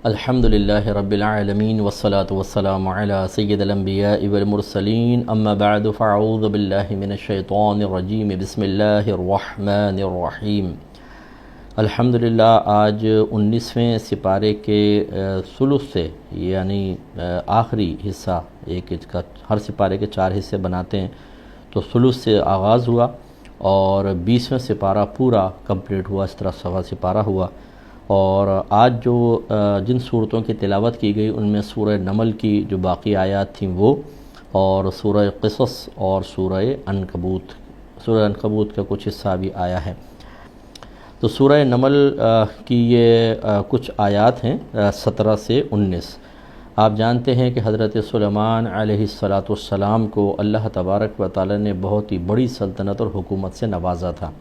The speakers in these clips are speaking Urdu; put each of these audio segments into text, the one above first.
الحمدللہ رب العالمین والصلاة والسلام علی سید الانبیاء والمرسلین اما بعد فاعوذ باللہ من الشیطان الرجیم بسم اللہ الرحمن الرحیم۔ الحمدللہ آج 19ویں سپارے کے ثلث سے یعنی آخری حصہ ہر سپارے کے 4 حصے بناتے ہیں تو ثلث سے آغاز ہوا اور 20واں سپارہ پورا کمپلیٹ ہوا، اس طرح سوا سپارہ ہوا۔ اور آج جو جن صورتوں کی تلاوت کی گئی ان میں سورہ نمل کی جو باقی آیات تھیں وہ، اور سورہ قصص اور سورہ عنکبوت کا کچھ حصہ بھی آیا ہے۔ تو سورہ نمل کی یہ کچھ آیات ہیں 17 سے 19۔ آپ جانتے ہیں کہ حضرت سلیمان علیہ السلام کو اللہ تبارک و تعالی نے بہت ہی بڑی سلطنت اور حکومت سے نوازا تھا۔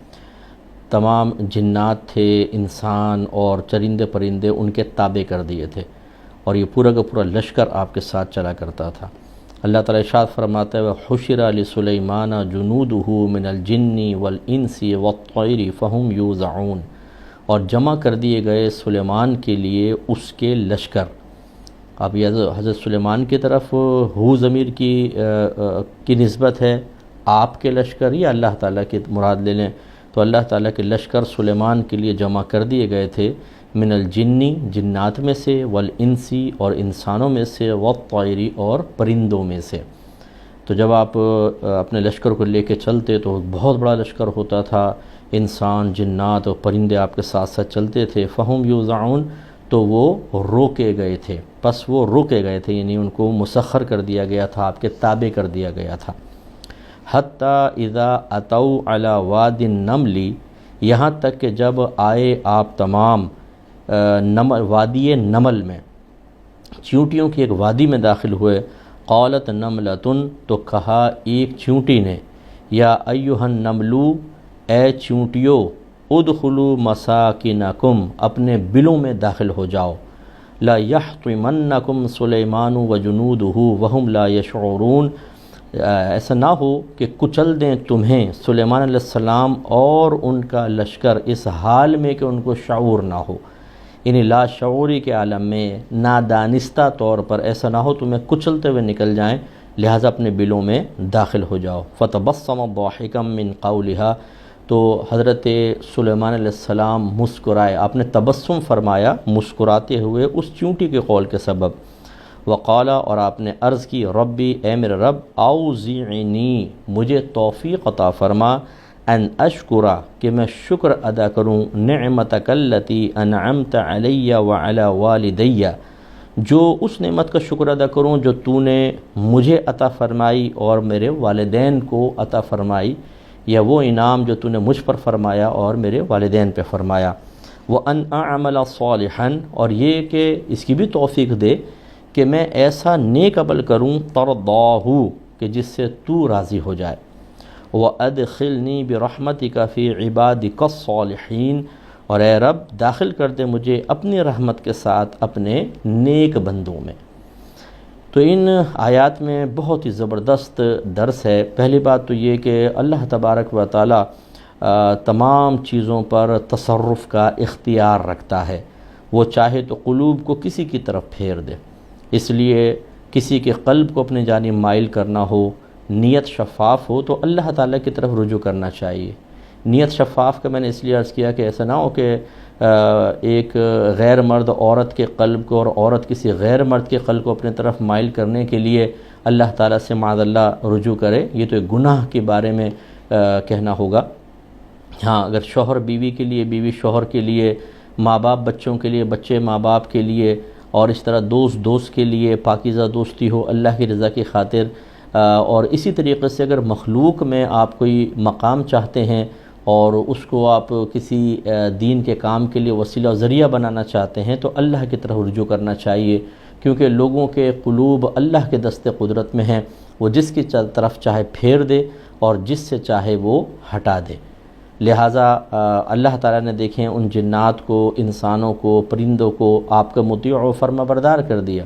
تمام جنات تھے، انسان اور چرندے پرندے ان کے تابع کر دیے تھے، اور یہ پورا کا پورا لشکر آپ کے ساتھ چلا کرتا تھا۔ اللہ تعالیٰ ارشاد فرماتا ہے وَحُشِرَ لِسُلَيْمَانَ جُنُودُهُ مِنَ الْجِنِّ وَالْإِنسِ وَالطَّيْرِ فَهُمْ يُوزَعُونَ، اور جمع کر دیے گئے سلیمان کے لیے اس کے لشکر۔ اب یہ حضرت سلیمان کی طرف ہو ضمیر کی نسبت ہے، آپ کے لشکر یا اللہ تعالیٰ کی مراد لے لیں تو اللہ تعالیٰ کے لشکر سلیمان کے لیے جمع کر دیے گئے تھے، من الجنی جنات میں سے، والانسی اور انسانوں میں سے، والطائری اور پرندوں میں سے۔ تو جب آپ اپنے لشکر کو لے کے چلتے تو بہت بڑا لشکر ہوتا تھا، انسان، جنات اور پرندے آپ کے ساتھ ساتھ چلتے تھے۔ فہم یوزعون، تو وہ روکے گئے تھے، پس وہ روکے گئے تھے، یعنی ان کو مسخر کر دیا گیا تھا، آپ کے تابع کر دیا گیا تھا۔ حتیٰ اذا اتوا علی واد النمل، یہاں تک کہ جب آئے آپ تمام وادی نمل میں، چیونٹیوں کی ایک وادی میں داخل ہوئے۔ قالت نملۃ، تو کہا ایک چیونٹی نے، یا ایھا النمل، اے چیونٹیو، ادخلوا مساکنکم، اپنے بلوں میں داخل ہو جاؤ۔ لا یحطمنکم سلیمان وجنودہ وہم لا یشعرون، ایسا نہ ہو کہ کچل دیں تمہیں سلیمان علیہ السلام اور ان کا لشکر اس حال میں کہ ان کو شعور نہ ہو، یعنی لا شعوری کے عالم میں، نادانستہ طور پر ایسا نہ ہو تمہیں کچلتے ہوئے نکل جائیں، لہٰذا اپنے بلوں میں داخل ہو جاؤ۔ فتبسم ضاحکا من قولها، تو حضرت سلیمان علیہ السلام مسکرائے، آپ نے تبسم فرمایا مسکراتے ہوئے اس چونٹی کے قول کے سبب۔ وقالا، اور آپ نے عرض کی، ربی، اے میرے رب، اوزعنی، مجھے توفیق عطا فرما، ان اشکرا، کہ میں شکر ادا کروں، نعمتک التی انعمت علی وعلی والدی، جو اس نعمت کا شکر ادا کروں جو تو نے مجھے عطا فرمائی اور میرے والدین کو عطا فرمائی، یا وہ انعام جو تو نے مجھ پر فرمایا اور میرے والدین پہ فرمایا۔ وان اعمل صالحا، اور یہ کہ اس کی بھی توفیق دے کہ میں ایسا نیک عمل کروں، ترضاہ، کہ جس سے تو راضی ہو جائے۔ وَأَدْخِلْنِي بِرَحْمَتِكَ فِي عِبَادِكَ الصَّالِحِينَ، اور اے رب داخل کر دے مجھے اپنی رحمت کے ساتھ اپنے نیک بندوں میں۔ تو ان آیات میں بہت ہی زبردست درس ہے۔ پہلی بات تو یہ کہ اللہ تبارک و تعالی تمام چیزوں پر تصرف کا اختیار رکھتا ہے، وہ چاہے تو قلوب کو کسی کی طرف پھیر دے، اس لیے کسی کے قلب کو اپنے جانب مائل کرنا ہو، نیت شفاف ہو تو اللہ تعالیٰ کی طرف رجوع کرنا چاہیے۔ نیت شفاف کا میں نے اس لیے عرض کیا کہ ایسا نہ ہو کہ ایک غیر مرد عورت کے قلب کو اور عورت کسی غیر مرد کے قلب کو اپنے طرف مائل کرنے کے لیے اللہ تعالیٰ سے معاذ اللہ رجوع کرے، یہ تو ایک گناہ کے بارے میں کہنا ہوگا۔ ہاں، اگر شوہر بیوی کے لیے، بیوی شوہر کے لیے، ماں باپ بچوں کے لیے، بچے ماں باپ کے لیے، اور اس طرح دوست کے لیے پاکیزہ دوستی ہو اللہ کی رضا کی خاطر، اور اسی طریقے سے اگر مخلوق میں آپ کوئی مقام چاہتے ہیں اور اس کو آپ کسی دین کے کام کے لیے وسیلہ و ذریعہ بنانا چاہتے ہیں تو اللہ کی طرف رجوع کرنا چاہیے، کیونکہ لوگوں کے قلوب اللہ کے دست قدرت میں ہیں، وہ جس کی طرف چاہے پھیر دے اور جس سے چاہے وہ ہٹا دے۔ لہٰذا اللہ تعالیٰ نے دیکھیں ان جنات کو، انسانوں کو، پرندوں کو آپ کا مطیع و فرما بردار کر دیا۔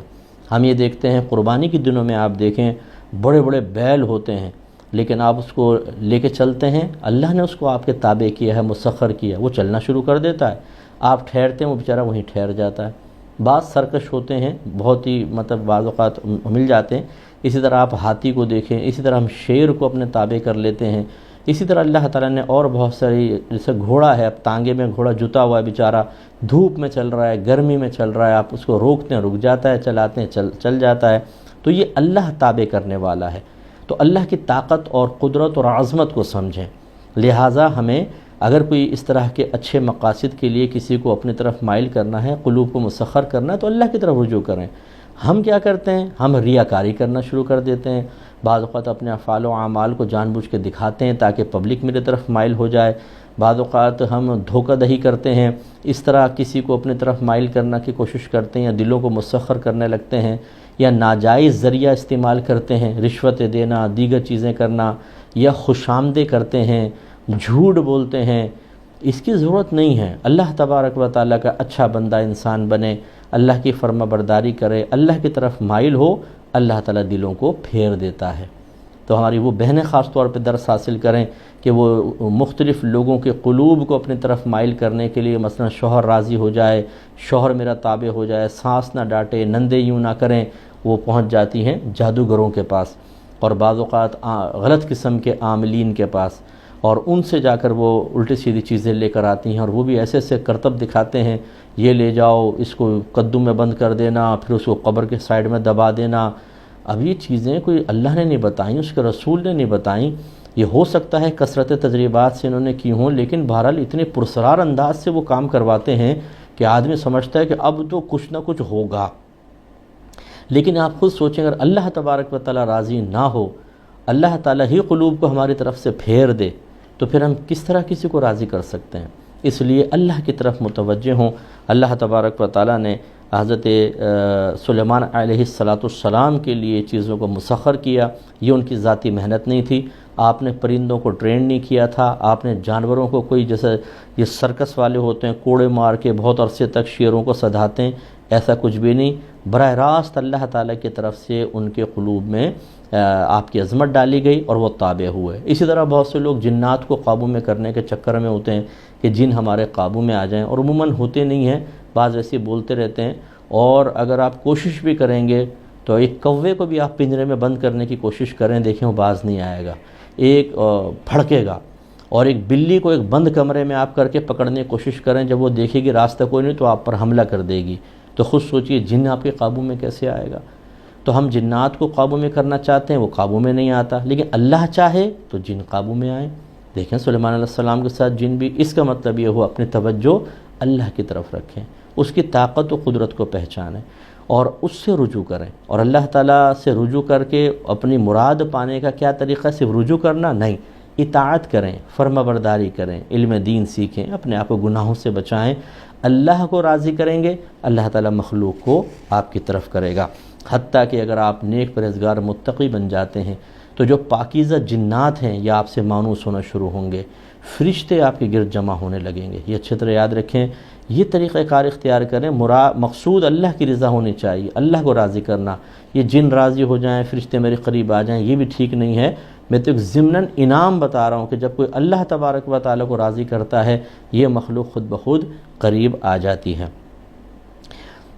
ہم یہ دیکھتے ہیں قربانی کے دنوں میں، آپ دیکھیں بڑے بڑے بیل ہوتے ہیں، لیکن آپ اس کو لے کے چلتے ہیں، اللہ نے اس کو آپ کے تابع کیا ہے، مسخر کیا، وہ چلنا شروع کر دیتا ہے، آپ ٹھہرتے ہیں وہ بیچارہ وہیں ٹھہر جاتا ہے۔ بعض سرکش ہوتے ہیں، بہت ہی مطلب بعض اوقات مل جاتے ہیں. اسی طرح آپ ہاتھی کو دیکھیں، اسی طرح ہم شیر کو اپنے تابع کر لیتے ہیں. اسی طرح اللہ تعالیٰ نے اور بہت ساری، جیسے گھوڑا ہے، اب تانگے میں گھوڑا جتا ہوا ہے بیچارہ، دھوپ میں چل رہا ہے، گرمی میں چل رہا ہے، آپ اس کو روکتے ہیں رک جاتا ہے، چلاتے ہیں چل جاتا ہے. تو یہ اللہ تابع کرنے والا ہے. تو اللہ کی طاقت اور قدرت اور عظمت کو سمجھیں. لہٰذا ہمیں اگر کوئی اس طرح کے اچھے مقاصد کے لیے کسی کو اپنی طرف مائل کرنا ہے، قلوب کو مسخر کرنا ہے، تو اللہ کی طرف رجوع کریں. ہم کیا کرتے ہیں؟ ہم ریاکاری کرنا شروع کر دیتے ہیں. بعض اوقات اپنے افعال و اعمال کو جان بوجھ کے دکھاتے ہیں تاکہ پبلک میرے طرف مائل ہو جائے. بعض اوقات ہم دھوکہ دہی کرتے ہیں، اس طرح کسی کو اپنی طرف مائل کرنا کی کوشش کرتے ہیں، یا دلوں کو مسخر کرنے لگتے ہیں، یا ناجائز ذریعہ استعمال کرتے ہیں، رشوتیں دینا، دیگر چیزیں کرنا، یا خوش آمدیں کرتے ہیں، جھوٹ بولتے ہیں. اس کی ضرورت نہیں ہے. اللہ تبارک و تعالیٰ کا اچھا بندہ انسان بنے، اللہ کی فرما برداری کرے، اللہ کی طرف مائل ہو، اللہ تعالیٰ دلوں کو پھیر دیتا ہے. تو ہماری وہ بہنیں خاص طور پہ درس حاصل کریں کہ وہ مختلف لوگوں کے قلوب کو اپنی طرف مائل کرنے کے لیے، مثلا شوہر راضی ہو جائے، شوہر میرا تابع ہو جائے، سانس نہ ڈانٹے، نندے یوں نہ کریں، وہ پہنچ جاتی ہیں جادوگروں کے پاس، اور بعض اوقات غلط قسم کے عاملین کے پاس، اور ان سے جا کر وہ الٹی سیدھی چیزیں لے کر آتی ہیں، اور وہ بھی ایسے ایسے کرتب دکھاتے ہیں، یہ لے جاؤ، اس کو کدو میں بند کر دینا، پھر اس کو قبر کے سائیڈ میں دبا دینا. اب یہ چیزیں کوئی اللہ نے نہیں بتائیں، اس کے رسول نے نہیں بتائیں. یہ ہو سکتا ہے کثرت تجربات سے انہوں نے کی ہوں، لیکن بہرحال اتنے پرسرار انداز سے وہ کام کرواتے ہیں کہ آدمی سمجھتا ہے کہ اب تو کچھ نہ کچھ ہوگا. لیکن آپ خود سوچیں، اگر اللہ تبارک و تعالیٰ راضی نہ ہو، اللہ تعالیٰ ہی قلوب کو ہماری طرف سے پھیر دے، تو پھر ہم کس طرح کسی کو راضی کر سکتے ہیں؟ اس لیے اللہ کی طرف متوجہ ہوں. اللہ تبارک و تعالیٰ نے حضرت سلیمان علیہ السلام کے لیے چیزوں کو مسخر کیا. یہ ان کی ذاتی محنت نہیں تھی. آپ نے پرندوں کو ٹرین نہیں کیا تھا، آپ نے جانوروں کو کوئی، جیسے یہ سرکس والے ہوتے ہیں کوڑے مار کے بہت عرصے تک شیروں کو سدھاتے ہیں، ایسا کچھ بھی نہیں. براہ راست اللہ تعالیٰ کی طرف سے ان کے قلوب میں آپ کی عظمت ڈالی گئی اور وہ تابع ہوئے. اسی طرح بہت سے لوگ جنات کو قابو میں کرنے کے چکر میں ہوتے ہیں کہ جن ہمارے قابو میں آ جائیں، اور عموماً ہوتے نہیں ہیں، بعض ایسے بولتے رہتے ہیں. اور اگر آپ کوشش بھی کریں گے تو ایک کوے کو بھی آپ پنجرے میں بند کرنے کی کوشش کریں، دیکھیں وہ باز نہیں آئے گا، ایک بھڑکے گا. اور ایک بلی کو ایک بند کمرے میں آپ کر کے پکڑنے کی کوشش کریں، جب وہ دیکھے گی راستہ کوئی نہیں تو آپ پر حملہ کر دے گی. تو خود سوچئے جن آپ کے قابو میں کیسے آئے گا؟ تو ہم جنات کو قابو میں کرنا چاہتے ہیں، وہ قابو میں نہیں آتا، لیکن اللہ چاہے تو جن قابو میں آئیں. دیکھیں سلیمان علیہ السلام کے ساتھ جن بھی. اس کا مطلب یہ ہوا اپنی توجہ اللہ کی طرف رکھیں، اس کی طاقت و قدرت کو پہچانیں اور اس سے رجوع کریں. اور اللہ تعالیٰ سے رجوع کر کے اپنی مراد پانے کا کیا طریقہ؟ صرف رجوع کرنا نہیں، اطاعت کریں، فرما برداری کریں، علم دین سیکھیں، اپنے آپ کو گناہوں سے بچائیں. اللہ کو راضی کریں گے، اللہ تعالیٰ مخلوق کو آپ کی طرف کرے گا. حتیٰ کہ اگر آپ نیک پرہیزگار متقی بن جاتے ہیں تو جو پاکیزہ جنات ہیں یہ آپ سے مانوس ہونا شروع ہوں گے، فرشتے آپ کے گرد جمع ہونے لگیں گے. یہ اچھی طرح یاد رکھیں، یہ طریقہ کار اختیار کریں. مقصود اللہ کی رضا ہونی چاہیے، اللہ کو راضی کرنا. یہ جن راضی ہو جائیں، فرشتے میرے قریب آ جائیں، یہ بھی ٹھیک نہیں ہے. میں تو ایک ضمناً انعام بتا رہا ہوں کہ جب کوئی اللہ تبارک و تعالیٰ کو راضی کرتا ہے، یہ مخلوق خود بخود قریب آ جاتی ہے.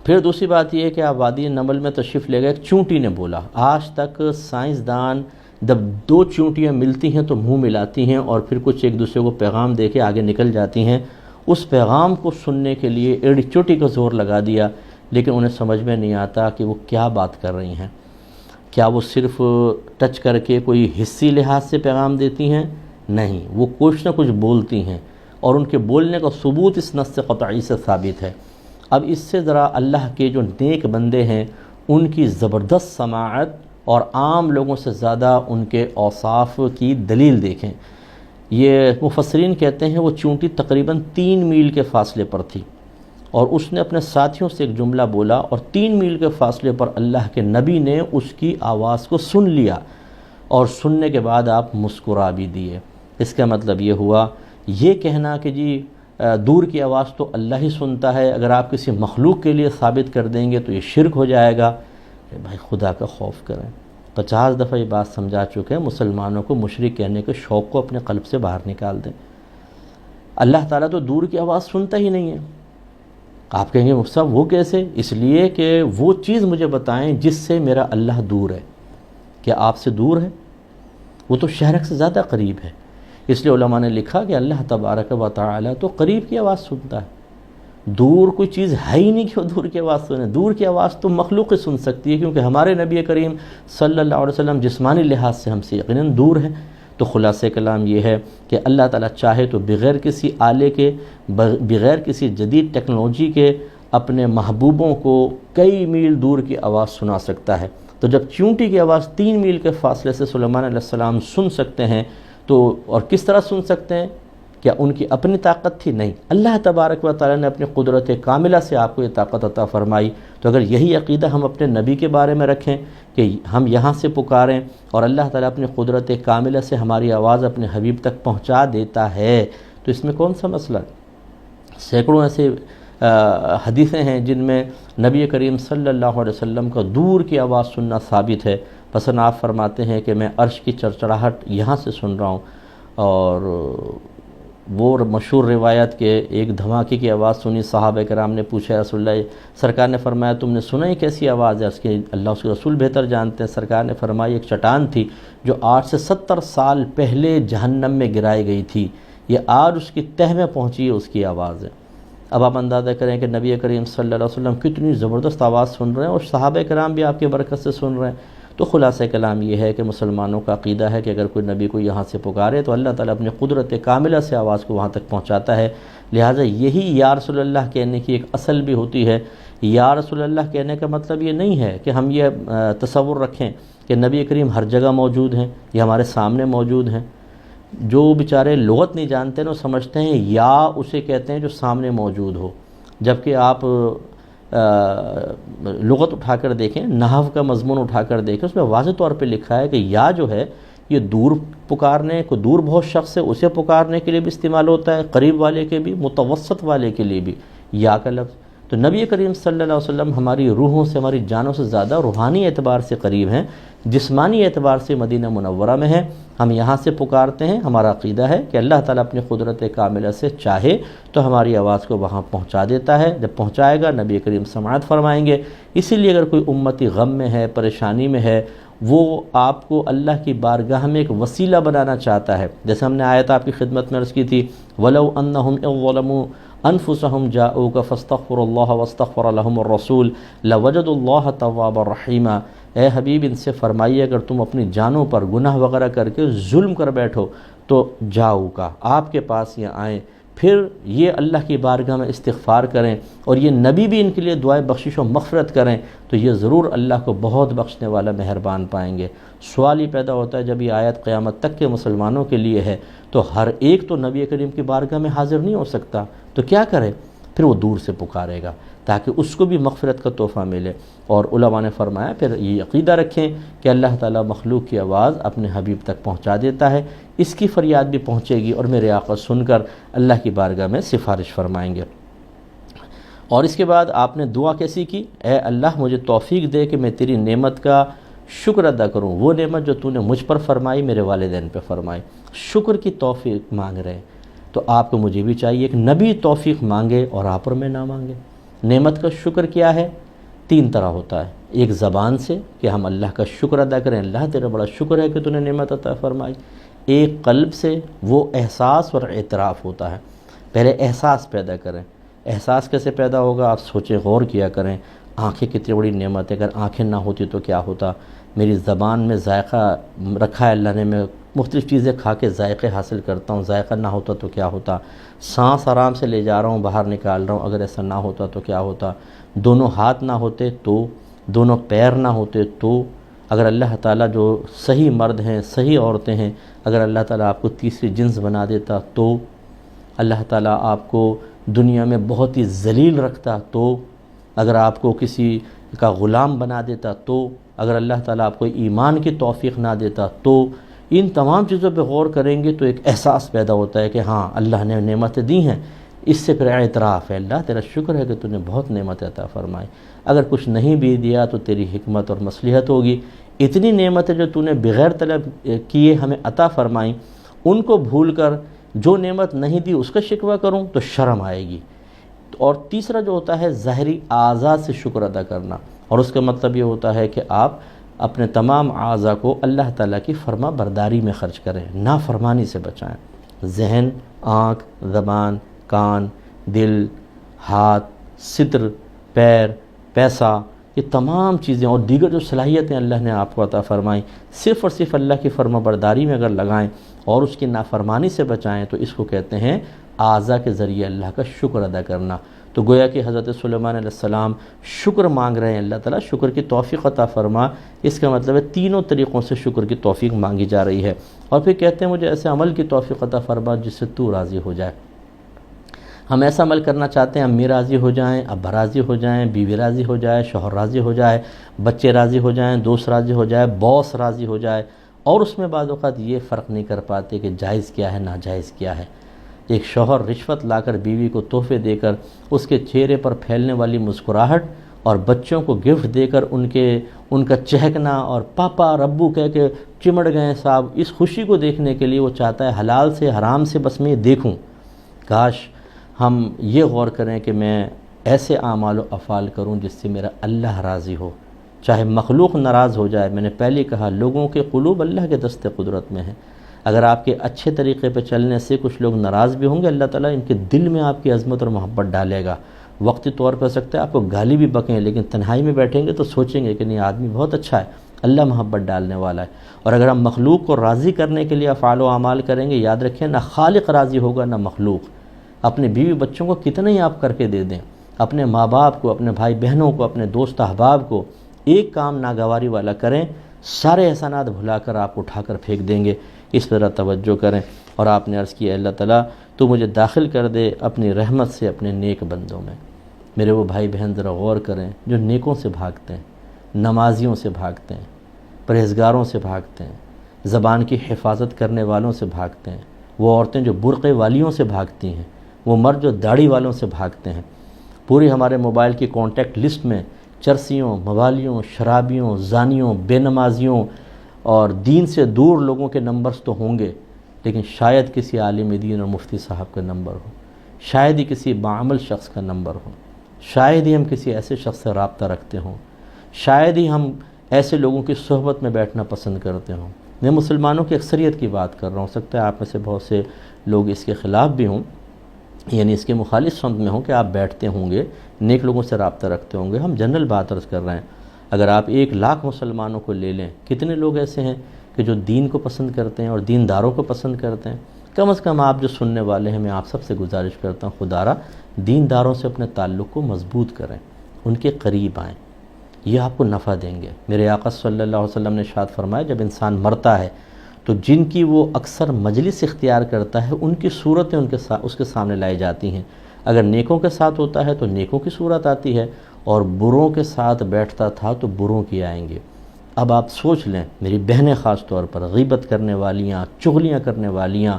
پھر دوسری بات یہ ہے کہ آپ وادی نمل میں تشریف لے گئے، ایک چونٹی نے بولا. آج تک سائنسدان جب دو چونٹیاں ملتی ہیں تو منہ ملاتی ہیں اور پھر کچھ ایک دوسرے کو پیغام دے کے آگے نکل جاتی ہیں. اس پیغام کو سننے کے لیے ایڑی چوٹی کا زور لگا دیا، لیکن انہیں سمجھ میں نہیں آتا کہ وہ کیا بات کر رہی ہیں. کیا وہ صرف ٹچ کر کے کوئی حصی لحاظ سے پیغام دیتی ہیں؟ نہیں، وہ کچھ نہ کچھ بولتی ہیں، اور ان کے بولنے کا ثبوت اس نص قطعی سے ثابت ہے. اب اس سے ذرا اللہ کے جو نیک بندے ہیں ان کی زبردست سماعت اور عام لوگوں سے زیادہ ان کے اوصاف کی دلیل دیکھیں. یہ مفسرین کہتے ہیں وہ چونٹی تقریباً 3 میل کے فاصلے پر تھی، اور اس نے اپنے ساتھیوں سے ایک جملہ بولا، اور 3 میل کے فاصلے پر اللہ کے نبی نے اس کی آواز کو سن لیا، اور سننے کے بعد آپ مسکرا بھی دیے. اس کا مطلب یہ ہوا، یہ کہنا کہ جی دور کی آواز تو اللہ ہی سنتا ہے، اگر آپ کسی مخلوق کے لیے ثابت کر دیں گے تو یہ شرک ہو جائے گا. بھائی خدا کا خوف کریں. 50 دفعہ یہ بات سمجھا چکے ہیں، مسلمانوں کو مشرک کہنے کے شوق کو اپنے قلب سے باہر نکال دیں. اللہ تعالیٰ تو دور کی آواز سنتا ہی نہیں ہے. آپ کہیں گے صاحب وہ کیسے؟ اس لیے کہ وہ چیز مجھے بتائیں جس سے میرا اللہ دور ہے۔ کیا آپ سے دور ہے؟ وہ تو شہرک سے زیادہ قریب ہے۔ اس لیے علماء نے لکھا کہ اللہ تبارک و تعالی تو قریب کی آواز سنتا ہے، دور کوئی چیز ہے ہی نہیں کہ وہ دور کی آواز سنے۔ دور کی آواز تو مخلوق سن سکتی ہے، کیونکہ ہمارے نبی کریم صلی اللہ علیہ وسلم جسمانی لحاظ سے ہم سے یقیناً دور ہیں۔ تو خلاصہ کلام یہ ہے کہ اللہ تعالیٰ چاہے تو بغیر کسی آلے کے، بغیر کسی جدید ٹیکنالوجی کے اپنے محبوبوں کو کئی میل دور کی آواز سنا سکتا ہے۔ تو جب چونٹی کی آواز 3 میل کے فاصلے سے سلیمان علیہ السلام سن سکتے ہیں تو اور کس طرح سن سکتے ہیں؟ کیا ان کی اپنی طاقت تھی؟ نہیں، اللہ تبارک و تعالیٰ نے اپنی قدرت کاملہ سے آپ کو یہ طاقت عطا فرمائی۔ تو اگر یہی عقیدہ ہم اپنے نبی کے بارے میں رکھیں کہ ہم یہاں سے پکاریں اور اللہ تعالیٰ اپنی قدرت کاملہ سے ہماری آواز اپنے حبیب تک پہنچا دیتا ہے، تو اس میں کون سا مسئلہ؟ سینکڑوں ایسے حدیثیں ہیں جن میں نبی کریم صلی اللہ علیہ وسلم کا دور کی آواز سننا ثابت ہے۔ مثلا آپ فرماتے ہیں کہ میں عرش کی چرچراہٹ یہاں سے سن رہا ہوں، اور وہ مشہور روایت کہ ایک دھماکے کی آواز سنی، صحابہ کرام نے پوچھا رسول اللہ، سرکار نے فرمایا تم نے سنا ہی کیسی آواز ہے؟ اس کے اللہ اس کے رسول بہتر جانتے ہیں۔ سرکار نے فرمایا ایک چٹان تھی جو 8 سے 70 سال پہلے جہنم میں گرائی گئی تھی، یہ آج اس کی تہ میں پہنچی ہے، اس کی آواز ہے۔ اب آپ اندازہ کریں کہ نبی کریم صلی اللہ علیہ وسلم کتنی زبردست آواز سن رہے ہیں، اور صحابہ کرام بھی آپ کی برکت سے سن رہے ہیں۔ تو خلاصہ کلام یہ ہے کہ مسلمانوں کا عقیدہ ہے کہ اگر کوئی نبی کو یہاں سے پکارے تو اللہ تعالیٰ اپنی قدرت کاملہ سے آواز کو وہاں تک پہنچاتا ہے۔ لہٰذا یہی یا رسول اللہ کہنے کی ایک اصل بھی ہوتی ہے۔ یا رسول اللہ کہنے کا مطلب یہ نہیں ہے کہ ہم یہ تصور رکھیں کہ نبی کریم ہر جگہ موجود ہیں یا ہمارے سامنے موجود ہیں۔ جو بیچارے لغت نہیں جانتے نا، وہ سمجھتے ہیں یا اسے کہتے ہیں جو سامنے موجود ہو، جبکہ آپ لغت اٹھا کر دیکھیں، نحو کا مضمون اٹھا کر دیکھیں، اس میں واضح طور پہ لکھا ہے کہ یا جو ہے یہ دور پکارنے کو، دور بہت شخص ہے اسے پکارنے کے لیے بھی استعمال ہوتا ہے، قریب والے کے بھی، متوسط والے کے لیے بھی یا کا لفظ۔ تو نبی کریم صلی اللہ علیہ وسلم ہماری روحوں سے، ہماری جانوں سے زیادہ روحانی اعتبار سے قریب ہیں، جسمانی اعتبار سے مدینہ منورہ میں ہیں۔ ہم یہاں سے پکارتے ہیں، ہمارا عقیدہ ہے کہ اللہ تعالیٰ اپنی قدرت کاملہ سے چاہے تو ہماری آواز کو وہاں پہنچا دیتا ہے۔ جب پہنچائے گا نبی کریم سماعت فرمائیں گے۔ اسی لیے اگر کوئی امتی غم میں ہے، پریشانی میں ہے، وہ آپ کو اللہ کی بارگاہ میں ایک وسیلہ بنانا چاہتا ہے۔ جیسے ہم نے آیت آپ کی خدمت میں عرض کی تھی، وَلَوْ أَنَّهُمْ إِذْ ظَلَمُوا أَنفُسَهُمْ جَاءُوكَ فَاسْتَغْفَرُوا اللَّهَ وَاسْتَغْفَرَ لَهُمُ الرَّسُولُ لَوَجَدُوا اللَّهَ تَوَّابًا رَحِيمًا۔ اے حبیب ان سے فرمائیے اگر تم اپنی جانوں پر گناہ وغیرہ کر کے ظلم کر بیٹھو تو جاؤ کا آپ کے پاس یہ آئیں، پھر یہ اللہ کی بارگاہ میں استغفار کریں اور یہ نبی بھی ان کے لیے دعائے بخشش و مغفرت کریں، تو یہ ضرور اللہ کو بہت بخشنے والا مہربان پائیں گے۔ سوال ہی پیدا ہوتا ہے جب یہ آیت قیامت تک کے مسلمانوں کے لیے ہے تو ہر ایک تو نبی کریم کی بارگاہ میں حاضر نہیں ہو سکتا، تو کیا کرے؟ پھر وہ دور سے پکارے گا تاکہ اس کو بھی مغفرت کا تحفہ ملے۔ اور علماء نے فرمایا پھر یہ عقیدہ رکھیں کہ اللہ تعالیٰ مخلوق کی آواز اپنے حبیب تک پہنچا دیتا ہے، اس کی فریاد بھی پہنچے گی اور میرے آقا سن کر اللہ کی بارگاہ میں سفارش فرمائیں گے۔ اور اس کے بعد آپ نے دعا کیسی کی؟ اے اللہ مجھے توفیق دے کہ میں تیری نعمت کا شکر ادا کروں، وہ نعمت جو تو نے مجھ پر فرمائی، میرے والدین پہ فرمائی۔ شکر کی توفیق مانگ رہے ہیں تو آپ کو مجھے بھی چاہیے کہ نبی توفیق مانگے اور آپ اور میں نہ مانگے۔ نعمت کا شکر کیا ہے؟ 3 طرح ہوتا ہے۔ ایک زبان سے کہ ہم اللہ کا شکر ادا کریں، اللہ تیرا بڑا شکر ہے کہ تو نے نعمت عطا فرمائی۔ ایک قلب سے، وہ احساس اور اعتراف ہوتا ہے۔ پہلے احساس پیدا کریں۔ احساس کیسے پیدا ہوگا؟ آپ سوچیں، غور کیا کریں۔ آنکھیں کتنی بڑی نعمت ہے، اگر آنکھیں نہ ہوتی تو کیا ہوتا؟ میری زبان میں ذائقہ رکھا ہے اللہ نے، میں مختلف چیزیں کھا کے ذائقے حاصل کرتا ہوں، ذائقہ نہ ہوتا تو کیا ہوتا؟ سانس آرام سے لے جا رہا ہوں، باہر نکال رہا ہوں، اگر ایسا نہ ہوتا تو کیا ہوتا؟ دونوں ہاتھ نہ ہوتے تو، دونوں پیر نہ ہوتے تو، اگر اللہ تعالیٰ جو صحیح مرد ہیں، صحیح عورتیں ہیں، اگر اللہ تعالیٰ آپ کو تیسری جنس بنا دیتا تو، اللہ تعالیٰ آپ کو دنیا میں بہت ہی ذلیل رکھتا تو، اگر آپ کو کسی کا غلام بنا دیتا تو، اگر اللہ تعالیٰ آپ کو ایمان کی توفیق نہ دیتا تو، ان تمام چیزوں پہ غور کریں گے تو ایک احساس پیدا ہوتا ہے کہ ہاں اللہ نے نعمتیں دی ہیں۔ اس سے پھر اعتراف ہے، اللہ تیرا شکر ہے کہ تو نے بہت نعمت عطا فرمائی، اگر کچھ نہیں بھی دیا تو تیری حکمت اور مصلحت ہوگی۔ اتنی نعمتیں جو تو نے بغیر طلب کیے ہمیں عطا فرمائیں، ان کو بھول کر جو نعمت نہیں دی اس کا شکوہ کروں تو شرم آئے گی۔ اور تیسرا جو ہوتا ہے ظاہری اعضاء سے شکر ادا کرنا، اور اس کا مطلب یہ ہوتا ہے کہ آپ اپنے تمام اعضاء کو اللہ تعالیٰ کی فرما برداری میں خرچ کریں، نافرمانی سے بچائیں۔ ذہن، آنکھ، زبان، کان، دل، ہاتھ، ستر، پیر، پیسہ، یہ تمام چیزیں اور دیگر جو صلاحیتیں اللہ نے آپ کو عطا فرمائیں، صرف اور صرف اللہ کی فرما برداری میں اگر لگائیں اور اس کی نافرمانی سے بچائیں تو اس کو کہتے ہیں اعضاء کے ذریعے اللہ کا شکر ادا کرنا۔ تو گویا کہ حضرت سلیمان علیہ السلام شکر مانگ رہے ہیں، اللہ تعالیٰ شکر کی توفیق عطا فرما۔ اس کا مطلب ہے تینوں طریقوں سے شکر کی توفیق مانگی جا رہی ہے، اور پھر کہتے ہیں مجھے ایسے عمل کی توفیق عطا فرما جس سے تو راضی ہو جائے۔ ہم ایسا عمل کرنا چاہتے ہیں امی راضی ہو جائیں، ابا راضی ہو جائیں، بیوی راضی ہو جائے، شوہر راضی ہو جائے، بچے راضی ہو جائیں، دوست راضی ہو جائے، باس راضی ہو جائے، اور اس میں بعض اوقات یہ فرق نہیں کر پاتے کہ جائز کیا ہے ناجائز کیا ہے۔ ایک شوہر رشوت لا کر بیوی کو تحفے دے کر اس کے چہرے پر پھیلنے والی مسکراہٹ، اور بچوں کو گفٹ دے کر ان کا چہکنا اور پاپا ربو کہہ کے چمڑ گئے صاحب، اس خوشی کو دیکھنے کے لیے وہ چاہتا ہے حلال سے حرام سے بس میں دیکھوں۔ کاش ہم یہ غور کریں کہ میں ایسے اعمال و افعال کروں جس سے میرا اللہ راضی ہو، چاہے مخلوق ناراض ہو جائے۔ میں نے پہلے کہا لوگوں کے قلوب اللہ کے دست قدرت میں ہیں، اگر آپ کے اچھے طریقے پہ چلنے سے کچھ لوگ ناراض بھی ہوں گے، اللہ تعالیٰ ان کے دل میں آپ کی عظمت اور محبت ڈالے گا۔ وقتی طور پر ہو سکتا ہے آپ کو گالی بھی بکیں، لیکن تنہائی میں بیٹھیں گے تو سوچیں گے کہ نہیں آدمی بہت اچھا ہے، اللہ محبت ڈالنے والا ہے۔ اور اگر ہم مخلوق کو راضی کرنے کے لیے افعال و اعمال کریں گے، یاد رکھیں نہ خالق راضی ہوگا نہ مخلوق۔ اپنے بیوی بچوں کو کتنا ہی آپ کر کے دے دیں، اپنے ماں باپ کو، اپنے بھائی بہنوں کو، اپنے دوست احباب کو ایک کام ناگواری والا کریں، سارے احسانات بھلا کر آپ اٹھا کر پھینک دیں گے۔ اس طرح توجہ کریں۔ اور آپ نے عرض کیا اللہ تعالیٰ تو مجھے داخل کر دے اپنی رحمت سے اپنے نیک بندوں میں۔ میرے وہ بھائی بہن ذرا غور کریں جو نیکوں سے بھاگتے ہیں، نمازیوں سے بھاگتے ہیں، پرہیزگاروں سے بھاگتے ہیں، زبان کی حفاظت کرنے والوں سے بھاگتے ہیں، وہ عورتیں جو برقعے والیوں سے بھاگتی ہیں، وہ مرد جو داڑھی والوں سے بھاگتے ہیں۔ پوری ہمارے موبائل کی کانٹیکٹ لسٹ میں چرسیوں، موالیوں، شرابیوں، زانیوں، بے نمازیوں اور دین سے دور لوگوں کے نمبرز تو ہوں گے، لیکن شاید کسی عالم دین اور مفتی صاحب کا نمبر ہو، شاید ہی کسی باعمل شخص کا نمبر ہو، شاید ہی ہم کسی ایسے شخص سے رابطہ رکھتے ہوں، شاید ہی ہم ایسے لوگوں کی صحبت میں بیٹھنا پسند کرتے ہوں۔ میں مسلمانوں کی اکثریت کی بات کر رہا ہوں، ہو سکتا ہے آپ میں سے بہت سے لوگ اس کے خلاف بھی ہوں، یعنی اس کے مخالف سمت میں ہوں کہ آپ بیٹھتے ہوں گے، نیک لوگوں سے رابطہ رکھتے ہوں گے۔ ہم جنرل بات عرض کر رہے ہیں۔ اگر آپ 1,00,000 مسلمانوں کو لے لیں، کتنے لوگ ایسے ہیں کہ جو دین کو پسند کرتے ہیں اور دینداروں کو پسند کرتے ہیں؟ کم از کم آپ جو سننے والے ہیں، میں آپ سب سے گزارش کرتا ہوں خدا را دینداروں سے اپنے تعلق کو مضبوط کریں، ان کے قریب آئیں، یہ آپ کو نفع دیں گے۔ میرے آقا صلی اللہ علیہ وسلم نے ارشاد فرمایا جب انسان مرتا ہے تو جن کی وہ اکثر مجلس اختیار کرتا ہے ان کی صورتیں اس کے سامنے لائی جاتی ہیں۔ اگر نیکوں کے ساتھ ہوتا ہے تو نیکوں کی صورت آتی ہے، اور بروں کے ساتھ بیٹھتا تھا تو بروں کی آئیں گے۔ اب آپ سوچ لیں، میری بہنیں خاص طور پر غیبت کرنے والیاں، چغلیاں کرنے والیاں،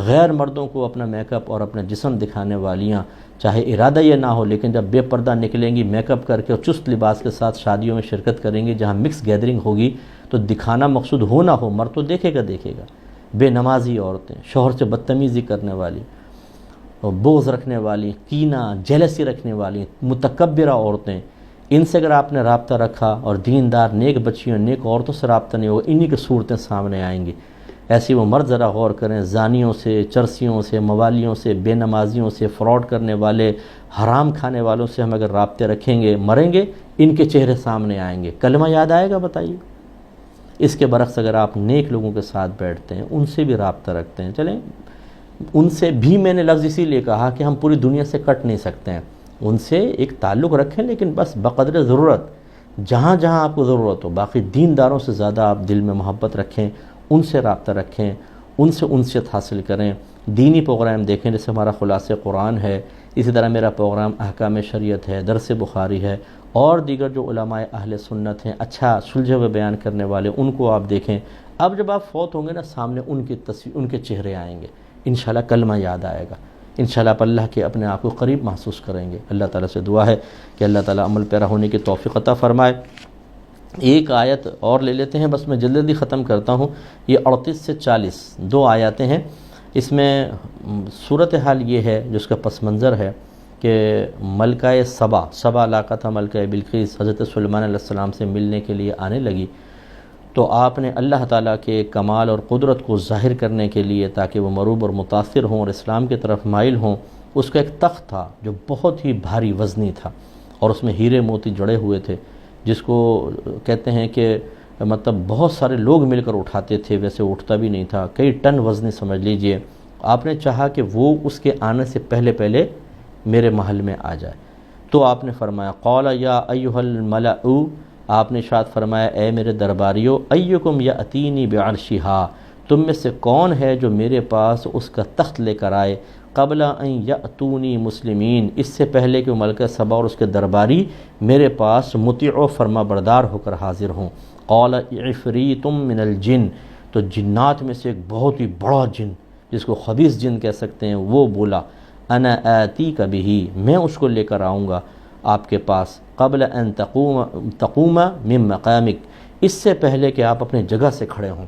غیر مردوں کو اپنا میک اپ اور اپنا جسم دکھانے والیاں، چاہے ارادہ یہ نہ ہو لیکن جب بے پردہ نکلیں گی میک اپ کر کے اور چست لباس کے ساتھ شادیوں میں شرکت کریں گی جہاں مکس گیدرنگ ہوگی، تو دکھانا مقصود ہو نہ ہو، مرد تو دیکھے گا۔ بے نمازی عورتیں، شوہر سے بدتمیزی کرنے والی، اور بغض رکھنے والی، کینہ جیلسی رکھنے والی، متکبرہ عورتیں، ان سے اگر آپ نے رابطہ رکھا اور دیندار نیک بچیوں نیک عورتوں سے رابطہ نہیں ہوگا، انہی کی صورتیں سامنے آئیں گی۔ ایسی وہ مرد ذرا غور کریں، زانیوں سے، چرسیوں سے، موالیوں سے، بے نمازیوں سے، فراڈ کرنے والے، حرام کھانے والوں سے ہم اگر رابطے رکھیں گے، مریں گے، ان کے چہرے سامنے آئیں گے، کلمہ یاد آئے گا؟ بتائیے۔ اس کے برعکس اگر آپ نیک لوگوں کے ساتھ بیٹھتے ہیں، ان سے بھی رابطہ رکھتے ہیں، چلیں ان سے بھی میں نے لفظ اسی لیے کہا کہ ہم پوری دنیا سے کٹ نہیں سکتے ہیں، ان سے ایک تعلق رکھیں لیکن بس بقدر ضرورت، جہاں جہاں آپ کو ضرورت ہو۔ باقی دینداروں سے زیادہ آپ دل میں محبت رکھیں، ان سے رابطہ رکھیں، ان سے انسیت حاصل کریں، دینی پروگرام دیکھیں، جیسے ہمارا خلاصہ قرآن ہے، اسی طرح میرا پروگرام احکام شریعت ہے، درس بخاری ہے، اور دیگر جو علماء اہل سنت ہیں، اچھا سلجھے ہوئے بیان کرنے والے، ان کو آپ دیکھیں۔ اب جب آپ فوت ہوں گے نا، سامنے ان کی تصویر، ان کے چہرے آئیں گے، انشاءاللہ کلمہ یاد آئے گا، انشاءاللہ آپ اللہ کے اپنے آپ کو قریب محسوس کریں گے۔ اللہ تعالیٰ سے دعا ہے کہ اللہ تعالیٰ عمل پیرا ہونے کی توفیق عطا فرمائے۔ ایک آیت اور لے لیتے ہیں، بس میں جلدی ختم کرتا ہوں۔ یہ 38 سے 40 دو آیاتیں ہیں۔ اس میں صورتحال یہ ہے جو اس کا پس منظر ہے کہ ملکہ سبا علاقہ تھا، ملکہ بلقیس حضرت سلیمان علیہ السلام سے ملنے کے لیے آنے لگی، تو آپ نے اللہ تعالیٰ کے کمال اور قدرت کو ظاہر کرنے کے لیے تاکہ وہ مروب اور متاثر ہوں اور اسلام کی طرف مائل ہوں، اس کا ایک تخت تھا جو بہت ہی بھاری وزنی تھا اور اس میں ہیرے موتی جڑے ہوئے تھے، جس کو کہتے ہیں کہ مطلب بہت سارے لوگ مل کر اٹھاتے تھے، ویسے اٹھتا بھی نہیں تھا، کئی ٹن وزنی سمجھ لیجئے۔ آپ نے چاہا کہ وہ اس کے آنے سے پہلے پہلے میرے محل میں آ جائے، تو آپ نے فرمایا قال یا ایھا الملأ، آپ نے ارشاد فرمایا اے میرے درباریو، ایکم یاتینی بعرشھا، تم میں سے کون ہے جو میرے پاس اس کا تخت لے کر آئے، قبل ان یاتونی مسلمین، اس سے پہلے کہ ملکہ سبا اور اس کے درباری میرے پاس مطیع و فرما بردار ہو کر حاضر ہوں۔ قال عفریت من الجن، تو جنات میں سے ایک بہت ہی بڑا جن جس کو خبیث جن کہہ سکتے ہیں، وہ بولا انا آتیک بہ، میں اس کو لے کر آؤں گا آپ کے پاس، قبل ان تقوم من مقامک، اس سے پہلے کہ آپ اپنے جگہ سے کھڑے ہوں،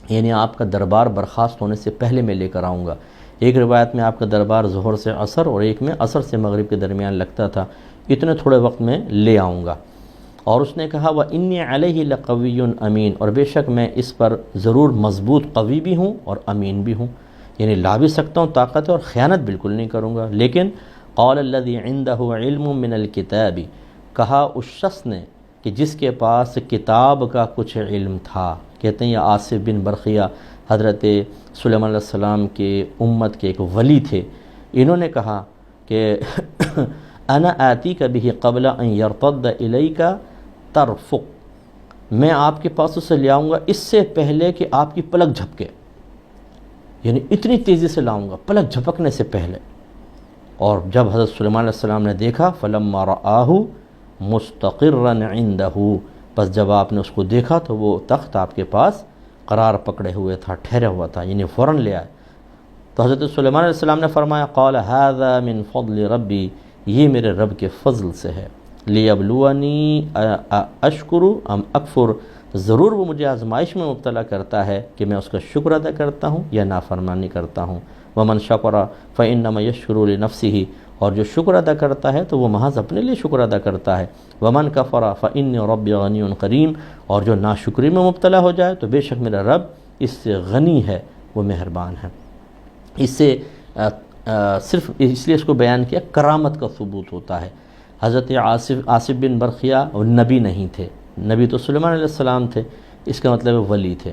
یعنی آپ کا دربار برخاست ہونے سے پہلے میں لے کر آؤں گا۔ ایک روایت میں آپ کا دربار ظہر سے عصر اور ایک میں عصر سے مغرب کے درمیان لگتا تھا، اتنے تھوڑے وقت میں لے آؤں گا۔ اور اس نے کہا وَإِنِّي عَلَيْهِ لَقَوِيٌّ أَمِينٌ، اور بے شک میں اس پر ضرور مضبوط قوی بھی ہوں اور امین بھی ہوں، یعنی لا بھی سکتا ہوں طاقت ہے اور خیانت بالکل نہیں کروں گا۔ لیکن قال الذي عنده علم من الكتاب، کہا اس شخص نے کہ جس کے پاس کتاب کا کچھ علم تھا، کہتے ہیں یہ عاصف بن برقیہ حضرت سلیمان علیہ السلام کے امت کے ایک ولی تھے، انہوں نے کہا کہ انا آتیک بہ قبل ان یرتد الیک طرفک، میں آپ کے پاس اسے لے آؤں گا اس سے پہلے کہ آپ کی پلک جھپکے، یعنی اتنی تیزی سے لاؤں گا پلک جھپکنے سے پہلے۔ اور جب حضرت سلیمان علیہ السلام نے دیکھا فلما رآہ مستقرا عنده، پس جب آپ نے اس کو دیکھا تو وہ تخت آپ کے پاس قرار پکڑے ہوئے تھا، ٹھہرا ہوا تھا، یعنی فوراً لے آئے۔ تو حضرت سلیمان علیہ السلام نے فرمایا قال هذا من فضل ربی، یہ میرے رب کے فضل سے ہے، لیبلونی اشکر ام اکفر، ضرور وہ مجھے آزمائش میں مبتلا کرتا ہے کہ میں اس کا شکر ادا کرتا ہوں یا نافرمانی کرتا ہوں۔ ومن شکر فانما یشکر لنفسہ، اور جو شکر ادا کرتا ہے تو وہ محض اپنے لیے شکر ادا کرتا ہے۔ ومن کفر فان ربی غنی کریم، اور جو ناشکری میں مبتلا ہو جائے تو بے شک میرا رب اس سے غنی ہے، وہ مہربان ہے۔ اس سے صرف اس لیے اس کو بیان کیا، کرامت کا ثبوت ہوتا ہے۔ حضرت عاصف بن برقیہ نبی نہیں تھے، نبی تو سلیمان علیہ السلام تھے، اس کا مطلب ولی تھے،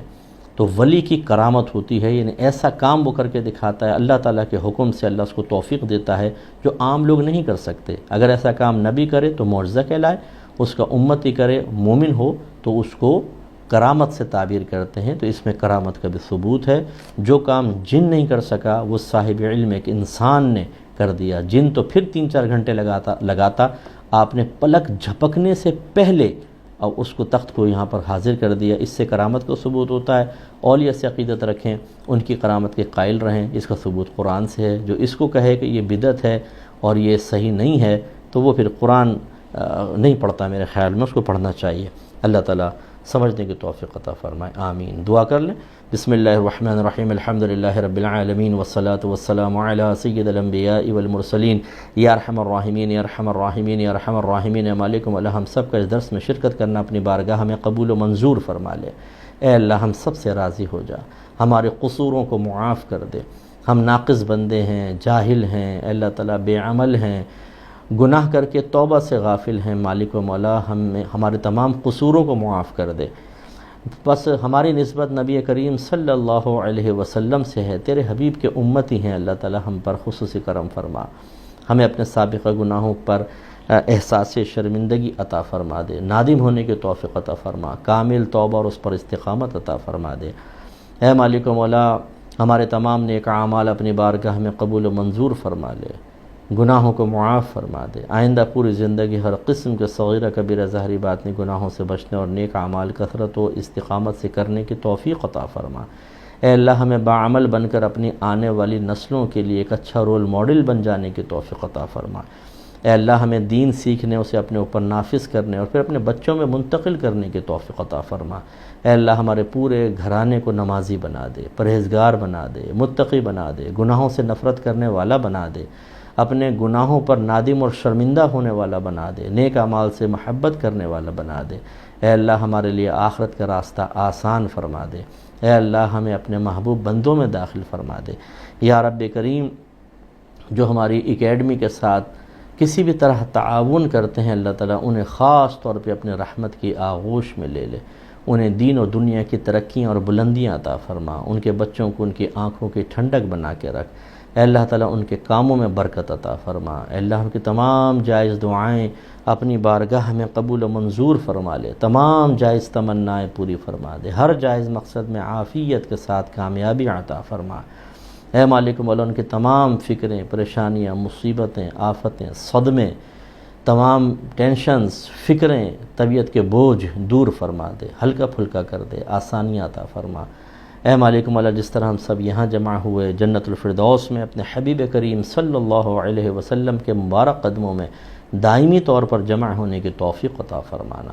تو ولی کی کرامت ہوتی ہے، یعنی ایسا کام وہ کر کے دکھاتا ہے، اللہ تعالیٰ کے حکم سے اللہ اس کو توفیق دیتا ہے جو عام لوگ نہیں کر سکتے۔ اگر ایسا کام نبی کرے تو معجزہ کہلائے، اس کا امتی کرے مومن ہو تو اس کو کرامت سے تعبیر کرتے ہیں، تو اس میں کرامت کا بھی ثبوت ہے۔ جو کام جن نہیں کر سکا وہ صاحب علم ایک انسان نے کر دیا، جن تو پھر 3-4 گھنٹے لگاتا، آپ نے پلک جھپکنے سے پہلے اور اس کو تخت کو یہاں پر حاضر کر دیا، اس سے کرامت کا ثبوت ہوتا ہے۔ اولیاء سے عقیدت رکھیں، ان کی کرامت کے قائل رہیں، اس کا ثبوت قرآن سے ہے۔ جو اس کو کہے کہ یہ بدعت ہے اور یہ صحیح نہیں ہے تو وہ پھر قرآن نہیں پڑھتا، میرے خیال میں اس کو پڑھنا چاہیے۔ اللہ تعالیٰ سمجھنے کی توفیق عطا فرمائے، آمین۔ دعا کر لیں۔ بسم اللہ الرحمن الرحیم، الحمدللہ رب العالمین والصلاة والسلام علی سید الانبیاء والمرسلین، یا ارحم الراحمین یا ارحم الراحمین یا ارحم الراحمین۔ مالک اللہ، ہم سب کا اس درس میں شرکت کرنا اپنی بارگاہ میں قبول و منظور فرما لے۔ اے اللہ ہم سب سے راضی ہو جا، ہمارے قصوروں کو معاف کر دے۔ ہم ناقص بندے ہیں، جاہل ہیں، اے اللہ تعالیٰ بے عمل ہیں، گناہ کر کے توبہ سے غافل ہیں۔ مالک و مولا ہمارے تمام قصوروں کو معاف کر دے۔ بس ہماری نسبت نبی کریم صلی اللہ علیہ وسلم سے ہے، تیرے حبیب کے امتی ہیں، اللہ تعالی ہم پر خصوصی کرم فرما، ہمیں اپنے سابقہ گناہوں پر احساس شرمندگی عطا فرما دے، نادم ہونے کی توفیق عطا فرما، کامل توبہ اور اس پر استقامت عطا فرما دے۔ اے مالک و مولا ہمارے تمام نیک اعمال اپنی بارگاہ میں قبول و منظور فرما لے، گناہوں کو معاف فرما دے، آئندہ پوری زندگی ہر قسم کے صغیرہ کبیرہ ظاہری باطنی گناہوں سے بچنے اور نیک اعمال کثرت و استقامت سے کرنے کی توفیق عطا فرما۔ اے اللہ ہمیں باعمل بن کر اپنی آنے والی نسلوں کے لیے ایک اچھا رول ماڈل بن جانے کی توفیق عطا فرما۔ اے اللہ ہمیں دین سیکھنے، اسے اپنے اوپر نافذ کرنے اور پھر اپنے بچوں میں منتقل کرنے کی توفیق عطا فرما۔ اے اللہ ہمارے پورے گھرانے کو نمازی بنا دے، پرہیزگار بنا دے، متقی بنا دے، گناہوں سے نفرت کرنے والا بنا دے۔ اپنے گناہوں پر نادم اور شرمندہ ہونے والا بنا دے، نیک اعمال سے محبت کرنے والا بنا دے۔ اے اللہ ہمارے لیے آخرت کا راستہ آسان فرما دے۔ اے اللہ ہمیں اپنے محبوب بندوں میں داخل فرما دے۔ یا رب کریم، جو ہماری اکیڈمی کے ساتھ کسی بھی طرح تعاون کرتے ہیں، اللہ تعالیٰ انہیں خاص طور پہ اپنے رحمت کی آغوش میں لے لے، انہیں دین و دنیا کی ترقیاں اور بلندیاں عطا فرما، ان کے بچوں کو ان کی آنکھوں کی ٹھنڈک بنا کے رکھ۔ اے اللہ تعالیٰ ان کے کاموں میں برکت عطا فرما۔ اے اللہ ان کی تمام جائز دعائیں اپنی بارگاہ میں قبول و منظور فرما لے، تمام جائز تمنائیں پوری فرما دے، ہر جائز مقصد میں عافیت کے ساتھ کامیابی عطا فرما۔ اے مالک مولا، ان کی تمام فکریں، پریشانیاں، مصیبتیں، آفتیں، صدمے، تمام ٹینشنز، فکریں، طبیعت کے بوجھ دور فرما دے، ہلکا پھلکا کر دے، آسانیاں عطا فرما۔ اے مالک مولا، جس طرح ہم سب یہاں جمع ہوئے جنت الفردوس میں اپنے حبیب کریم صلی اللہ علیہ وسلم کے مبارک قدموں میں دائمی طور پر جمع ہونے کی توفیق عطا فرمانا۔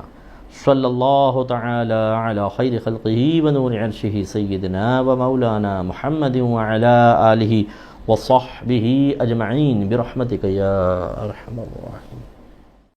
صلی اللہ تعالی علی خیر خلقہ ونور عرشہ سیدنا و مولانا محمد وعلی آلہ وصحبہ اجمعین برحمتک یا ارحم الراحمین۔